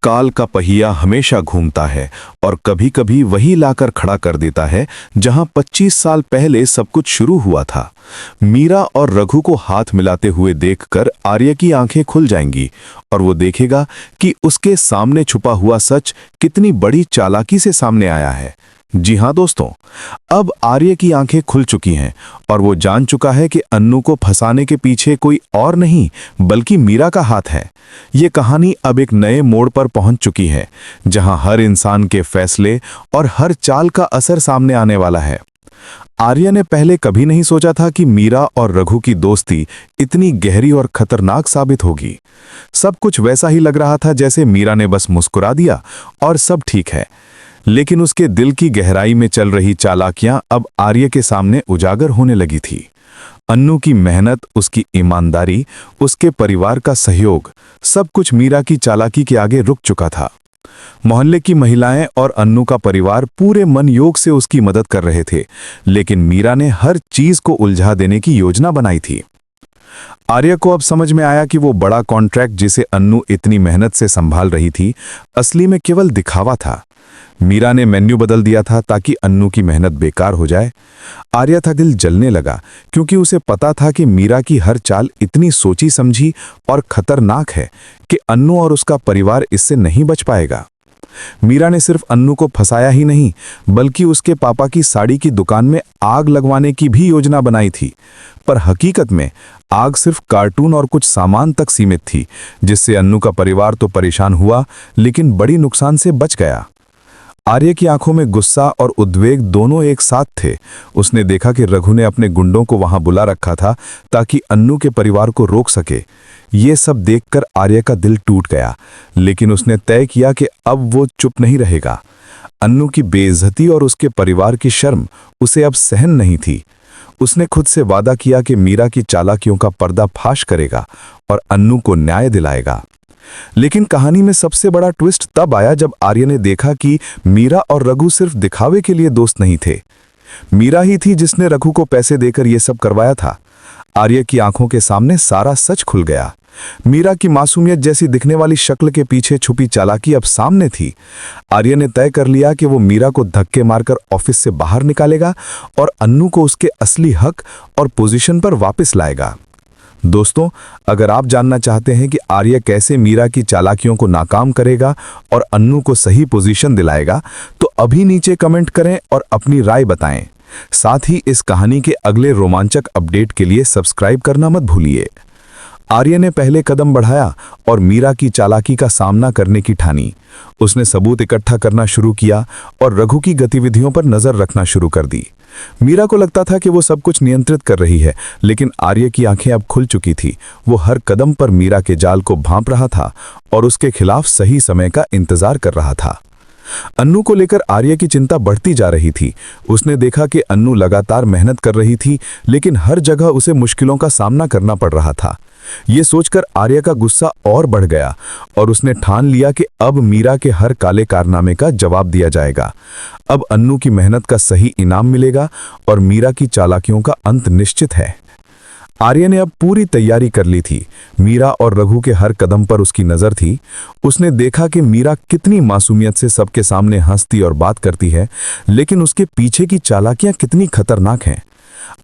काल का पहिया हमेशा घूमता है और कभी-कभी वही लाकर खड़ा कर देता है जहां 25 साल पहले सब कुछ शुरू हुआ था। मीरा और रघु को हाथ मिलाते हुए देखकर आर्य की आंखें खुल जाएंगी और वो देखेगा कि उसके सामने छुपा हुआ सच कितनी बड़ी चालाकी से सामने आया है। जी हाँ दोस्तों, अब आर्य की आंखें खुल चुकी हैं और वो जान चुका है कि अन्नू को फंसाने के पीछे कोई और नहीं बल्कि मीरा का हाथ है। ये कहानी अब एक नए मोड़ पर पहुंच चुकी है जहां हर इंसान के फैसले और हर चाल का असर सामने आने वाला है। आर्य ने पहले कभी नहीं सोचा था कि मीरा और रघु की दोस्ती इतनी गहरी और खतरनाक साबित होगी। सब कुछ वैसा ही लग रहा था जैसे मीरा ने बस मुस्कुरा दिया और सब ठीक है, लेकिन उसके दिल की गहराई में चल रही चालाकियां अब आर्य के सामने उजागर होने लगी थी। अन्नू की मेहनत, उसकी ईमानदारी, उसके परिवार का सहयोग, सब कुछ मीरा की चालाकी के आगे रुक चुका था। मोहल्ले की महिलाएं और अन्नू का परिवार पूरे मन योग से उसकी मदद कर रहे थे, लेकिन मीरा ने हर चीज को उलझा देने की योजना बनाई थी। आर्य को अब समझ में आया कि वो बड़ा कॉन्ट्रैक्ट जिसे अन्नू इतनी मेहनत से संभाल रही थी, असली में केवल दिखावा था। मीरा ने मेन्यू बदल दिया था ताकि अन्नू की मेहनत बेकार हो जाए। आर्य का दिल जलने लगा क्योंकि उसे पता था कि मीरा की हर चाल इतनी सोची समझी और खतरनाक है कि अन्नू और उसका परिवार इससे नहीं बच पाएगा। मीरा ने सिर्फ अन्नू को फंसाया ही नहीं बल्कि उसके पापा की साड़ी की दुकान में आग लगवाने की भी योजना बनाई थी, पर हकीकत में आग सिर्फ कार्टून और कुछ सामान तक सीमित थी, जिससे अन्नू का परिवार तो परेशान हुआ लेकिन बड़ी नुकसान से बच गया। आर्य की आंखों में गुस्सा और उद्वेग दोनों एक साथ थे। उसने देखा कि रघु ने अपने गुंडों को वहां बुला रखा था ताकि अन्नू के परिवार को रोक सके। ये सब देखकर आर्य का दिल टूट गया, लेकिन उसने तय किया कि अब वो चुप नहीं रहेगा। अन्नू की बेइज्जती और उसके परिवार की शर्म उसे अब सहन नहीं थी। उसने खुद से वादा किया कि मीरा की चालाकियों का पर्दाफाश करेगा और अन्नू को न्याय दिलाएगा। लेकिन कहानी में सबसे बड़ा ट्विस्ट तब आया जब आर्य ने देखा कि मीरा और रघु सिर्फ दिखावे के लिए दोस्त नहीं थे। मीरा ही थी जिसने रघु को पैसे देकर यह सब करवाया था। आर्य की आंखों के सामने सारा सच खुल गया। मीरा की मासूमियत जैसी दिखने वाली शक्ल के पीछे छुपी चालाकी अब सामने थी। आर्य ने तय कर लिया कि वो मीरा को धक्के मारकर ऑफिस से बाहर निकालेगा और अन्नू को उसके असली हक और पोजीशन पर वापस लाएगा। दोस्तों, अगर आप जानना चाहते हैं कि आर्य कैसे मीरा की चालाकियों को नाकाम करेगा और अन्नू को सही पोजीशन दिलाएगा, तो अभी नीचे कमेंट करें और अपनी राय बताएं। साथ ही इस कहानी के अगले रोमांचक अपडेट के लिए सब्सक्राइब करना मत भूलिए। आर्य ने पहले कदम बढ़ाया और मीरा की चालाकी का सामना करने की ठानी। उसने सबूत इकट्ठा करना शुरू किया और रघु की गतिविधियों पर नजर रखना शुरू कर दी। मीरा को लगता था कि वो सब कुछ नियंत्रित कर रही है, लेकिन आर्य की आंखें अब खुल चुकी थी। वो हर कदम पर मीरा के जाल को भांप रहा था और उसके खिलाफ सही समय का इंतजार कर रहा था। अन्नू को लेकर आर्य की चिंता बढ़ती जा रही थी। उसने देखा कि अन्नू लगातार मेहनत कर रही थी, लेकिन हर जगह उसे मुश्किलों का सामना करना पड़ रहा था। ये सोचकर आर्य का गुस्सा और बढ़ गया और उसने ठान लिया कि अब मीरा के हर काले कारनामे का जवाब दिया जाएगा। अब अन्नू की मेहनत का सही इनाम मिलेगा और मीरा की चालाकियों का अंत निश्चित है। आर्य ने अब पूरी तैयारी कर ली थी। मीरा और रघु के हर कदम पर उसकी नजर थी। उसने देखा कि मीरा कितनी मासूमियत से सबके सामने हंसती और बात करती है, लेकिन उसके पीछे की चालाकियां कितनी खतरनाक हैं।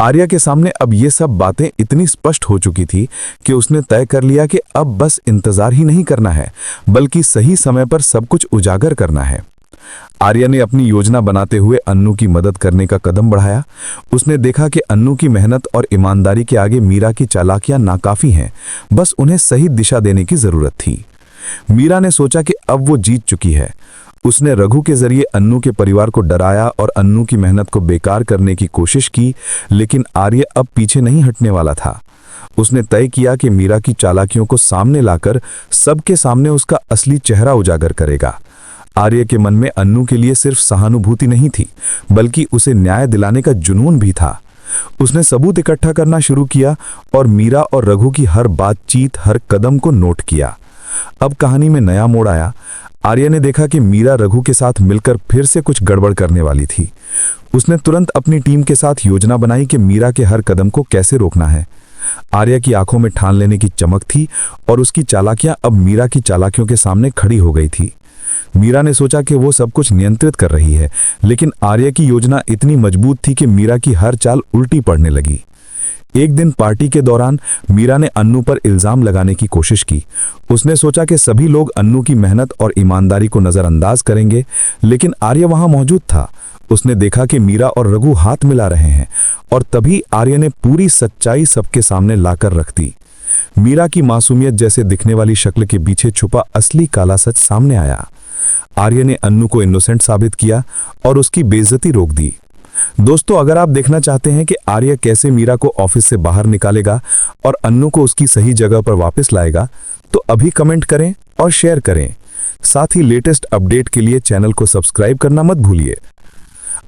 आर्य के सामने अब ये सब बातें इतनी स्पष्ट हो चुकी थी कि उसने तय कर लिया कि अब बस इंतजार ही नहीं करना है, बल्कि सही समय पर सब कुछ उजागर करना है। आर्य ने अपनी योजना बनाते हुए अन्नू की मदद करने का कदम बढ़ाया। उसने देखा कि अन्नू की मेहनत और ईमानदारी के आगे मीरा की चालाकियां नाकाफी हैं, बस उन्हें सही दिशा देने की जरूरत थी। मीरा ने सोचा कि अब वो जीत चुकी है। उसने रघु के जरिए अन्नू के परिवार को डराया और अन्नू की मेहनत को बेकार करने की कोशिश की, लेकिन आर्य अब पीछे नहीं हटने वाला था। उसने तय किया कि मीरा की चालाकियों को सामने लाकर सबके सामने उसका असली चेहरा उजागर करेगा। आर्य के मन में अन्नू के लिए सिर्फ सहानुभूति नहीं थी, बल्कि उसे न्याय दिलाने का जुनून भी था। उसने सबूत इकट्ठा करना शुरू किया और मीरा और रघु की हर बातचीत, हर कदम को नोट किया। अब कहानी में नया मोड़ आया। आर्य ने देखा कि मीरा रघु के साथ मिलकर फिर से कुछ गड़बड़ करने वाली थी। उसने तुरंत अपनी टीम के साथ योजना बनाई कि मीरा के हर कदम को कैसे रोकना है। आर्या की आंखों में ठान लेने की चमक थी और उसकी चालाकियां अब मीरा की चालाकियों के सामने खड़ी हो गई थी। मीरा ने सोचा कि वो सब कुछ नियंत्रित कर रही है, लेकिन आर्या की योजना इतनी मजबूत थी कि मीरा की हर चाल उल्टी पड़ने लगी। एक दिन पार्टी के दौरान मीरा ने अन्नू पर इल्जाम लगाने की कोशिश की। उसने सोचा कि सभी लोग अन्नू की मेहनत और ईमानदारी को नजरअंदाज करेंगे, लेकिन आर्या वहां मौजूद था। उसने देखा कि मीरा और रघु हाथ मिला रहे हैं और तभी आर्या ने पूरी सच्चाई सबके सामने लाकर रख दी। मीरा की मासूमियत जैसे दिखने वाली शक्ल के पीछे छुपा असली काला सच सामने आया। आर्या ने अन्नू को इनोसेंट साबित किया और उसकी बेइज्जती रोक दी। दोस्तों, अगर आप देखना चाहते हैं कि आर्या कैसे मीरा को ऑफिस से बाहर निकालेगा और अन्नू को उसकी सही जगह पर वापस लाएगा, तो अभी कमेंट करें और शेयर करें। साथ ही लेटेस्ट अपडेट के लिए चैनल को सब्सक्राइब करना मत भूलिए।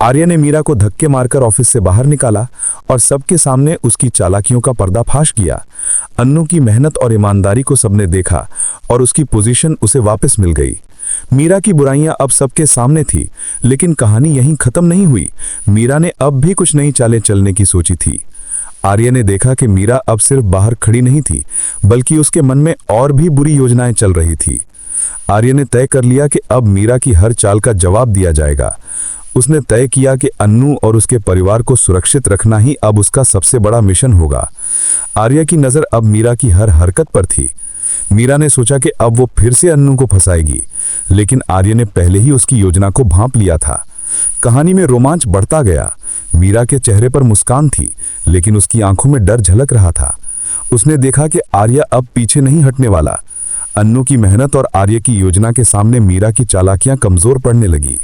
आर्या ने मीरा को धक्के मारकर ऑफिस से बाहर निकाला और सबके सामने उसकी चालाकियों का पर्दाफाश किया। अन्नू की मेहनत और ईमानदारी को सबने देखा और उसकी पोजीशन उसे वापस मिल गई। मीरा की बुराइयां अब सबके सामने थी, लेकिन कहानी यहीं खत्म नहीं हुई। मीरा ने अब भी कुछ नई चालें चलने की सोची थी। आर्या ने देखा कि मीरा अब सिर्फ बाहर खड़ी नहीं थी, बल्कि उसके मन में और भी बुरी योजनाएं चल रही थी। आर्या ने तय कर लिया कि अब मीरा की हर चाल का जवाब दिया जाएगा। उसने तय किया कि अन्नू और उसके परिवार को सुरक्षित रखना ही अब उसका सबसे बड़ा मिशन होगा। आर्या की नज़र अब मीरा की हर हरकत पर थी। मीरा ने सोचा कि अब वो फिर से अन्नू को फंसाएगी, लेकिन आर्या ने पहले ही उसकी योजना को भांप लिया था। कहानी में रोमांच बढ़ता गया। मीरा के चेहरे पर मुस्कान थी, लेकिन उसकी आंखों में डर झलक रहा था। उसने देखा कि आर्या अब पीछे नहीं हटने वाला। अन्नू की मेहनत और आर्या की योजना के सामने मीरा की चालाकियां कमजोर पड़ने लगी।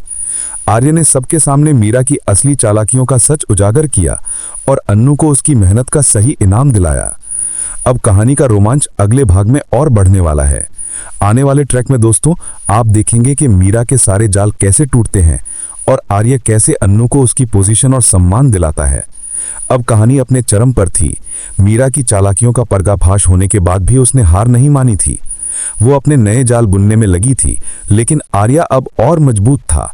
आर्या ने सबके सामने मीरा की असली चालाकियों का सच उजागर किया और अन्नू को उसकी मेहनत का सही इनाम दिलाया। अब कहानी का रोमांच अगले भाग में और बढ़ने वाला है। आने वाले ट्रैक में दोस्तों आप देखेंगे कि मीरा के सारे जाल कैसे टूटते हैं और आर्या कैसे अन्नू को उसकी पोजीशन और सम्मान दिलाता है। अब कहानी अपने चरम पर थी। मीरा की चालाकियों का पर्दाफाश होने के बाद भी उसने हार नहीं मानी थी। वो अपने नए जाल बुनने में लगी थी, लेकिन आर्या अब और मजबूत था।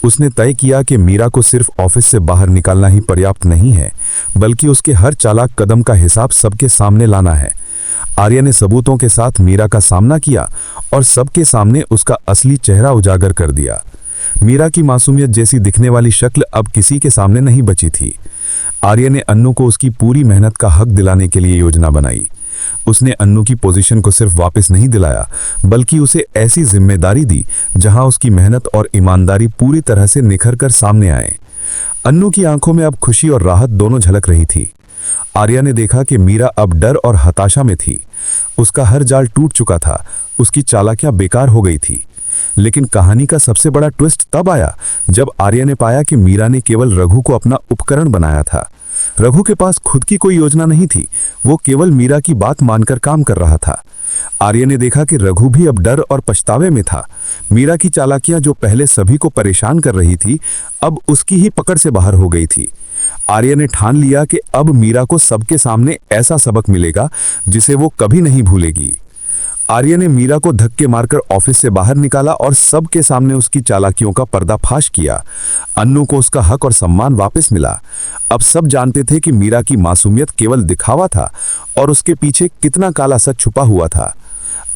उसने तय किया कि मीरा को सिर्फ ऑफिस से बाहर निकालना ही पर्याप्त नहीं है, बल्कि उसके हर चालाक कदम का हिसाब सबके सामने लाना है। आर्या ने सबूतों के साथ मीरा का सामना किया और सबके सामने उसका असली चेहरा उजागर कर दिया। मीरा की मासूमियत जैसी दिखने वाली शक्ल अब किसी के सामने नहीं बची थी। आर्या ने अन्नू को उसकी पूरी मेहनत का हक दिलाने के लिए योजना बनाई। उसने अन्नू की पोजीशन को सिर्फ वापस नहीं दिलाया, बल्कि उसे ऐसी जिम्मेदारी दी जहां उसकी मेहनत और ईमानदारी पूरी तरह से निखर कर सामने आए। अन्नू की आंखों में अब खुशी और राहत दोनों झलक रही थी। आर्या ने देखा कि मीरा अब डर और हताशा में थी। उसका हर जाल टूट चुका था, उसकी चालाकियां बेकार हो गई थी। लेकिन कहानी का सबसे बड़ा ट्विस्ट तब आया जब आर्या ने पाया कि मीरा ने केवल रघु को अपना उपकरण बनाया था। रघु के पास खुद की कोई योजना नहीं थी, वो केवल मीरा की बात मानकर काम कर रहा था। आर्या ने देखा कि रघु भी अब डर और पछतावे में था। मीरा की चालाकियां जो पहले सभी को परेशान कर रही थी, अब उसकी ही पकड़ से बाहर हो गई थी। आर्या ने ठान लिया कि अब मीरा को सबके सामने ऐसा सबक मिलेगा जिसे वो कभी नहीं भूलेगी। आर्या ने मीरा को धक्के मारकर ऑफिस से बाहर निकाला और सबके सामने उसकी चालाकियों का पर्दाफाश किया। अन्नू को उसका हक और सम्मान वापस मिला। अब सब जानते थे कि मीरा की मासूमियत केवल दिखावा था और उसके पीछे कितना काला सच छुपा हुआ था।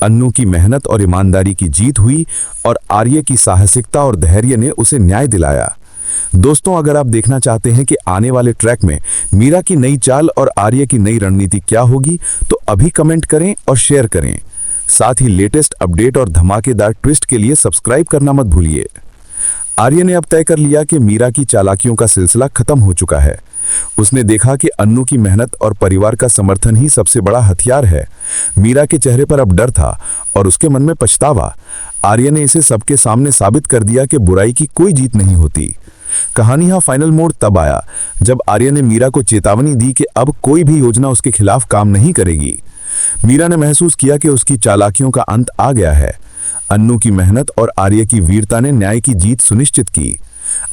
अन्नू की मेहनत और ईमानदारी की जीत हुई और आर्या की साहसिकता और धैर्य ने उसे न्याय दिलाया। दोस्तों, अगर आप देखना चाहते हैं कि आने वाले ट्रैक में मीरा की नई चाल और आर्या की नई रणनीति क्या होगी, तो अभी कमेंट करें और शेयर करें। साथ ही लेटेस्ट अपडेट और धमाकेदार ट्विस्ट के लिए सब्सक्राइब करना मत भूलिए। आर्या ने अब तय कर लिया कि मीरा की चालाकियों का सिलसिला खत्म हो चुका है। उसने देखा कि अन्नू की मेहनत और परिवार का समर्थन ही सबसे बड़ा हथियार है। मीरा के चेहरे पर अब डर था और उसके मन में पछतावा। आर्या ने इसे सबके सामने साबित कर दिया कि बुराई की कोई जीत नहीं होती। कहानी का फाइनल मोड़ तब आया जब आर्या ने मीरा को चेतावनी दी कि अब कोई भी योजना उसके खिलाफ काम नहीं करेगी। मीरा ने महसूस किया कि उसकी चालाकियों का अंत आ गया है। अन्नू की मेहनत और आर्या की वीरता ने न्याय की जीत सुनिश्चित की।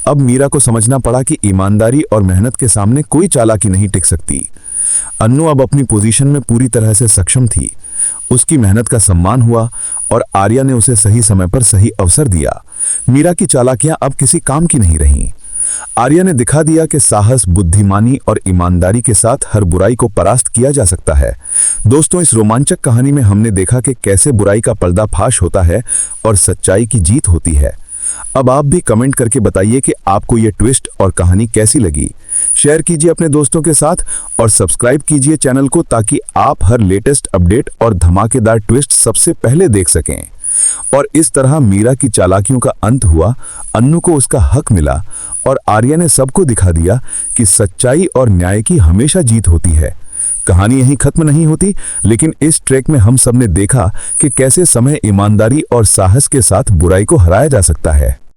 अब मीरा को समझना पड़ा कि ईमानदारी और मेहनत के सामने कोई चालाकी नहीं टिक सकती। अन्नू अब अपनी पोजीशन में पूरी तरह से सक्षम थी। उसकी मेहनत का सम्मान हुआ और आर्या ने उसे सही समय पर सही अवसर दिया। मीरा की चालाकियां अब किसी काम की नहीं रहीं। आर्या ने दिखा दिया कि साहस, बुद्धिमानी और ईमानदारी के साथ हर बुराई को परास्त किया जा सकता है। दोस्तों, इस रोमांचक कहानी में हमने देखा कि कैसे बुराई का पर्दाफाश होता है और सच्चाई की जीत होती है। अब आप भी कमेंट करके बताइए कि आपको ये ट्विस्ट और कहानी कैसी लगी। शेयर कीजिए अपने दोस्तों के साथ और सब्सक्राइब कीजिए चैनल को ताकि आप हर लेटेस्ट अपडेट और धमाकेदार ट्विस्ट सबसे पहले देख सकें। और इस तरह मीरा की चालाकियों का अंत हुआ, अन्नू को उसका हक मिला और आर्या ने सबको दिखा दिया कि सच्चाई और न्याय की हमेशा जीत होती है। कहानी यहीं खत्म नहीं होती, लेकिन इस ट्रैक में हम सब ने देखा कि कैसे समय, ईमानदारी और साहस के साथ बुराई को हराया जा सकता है।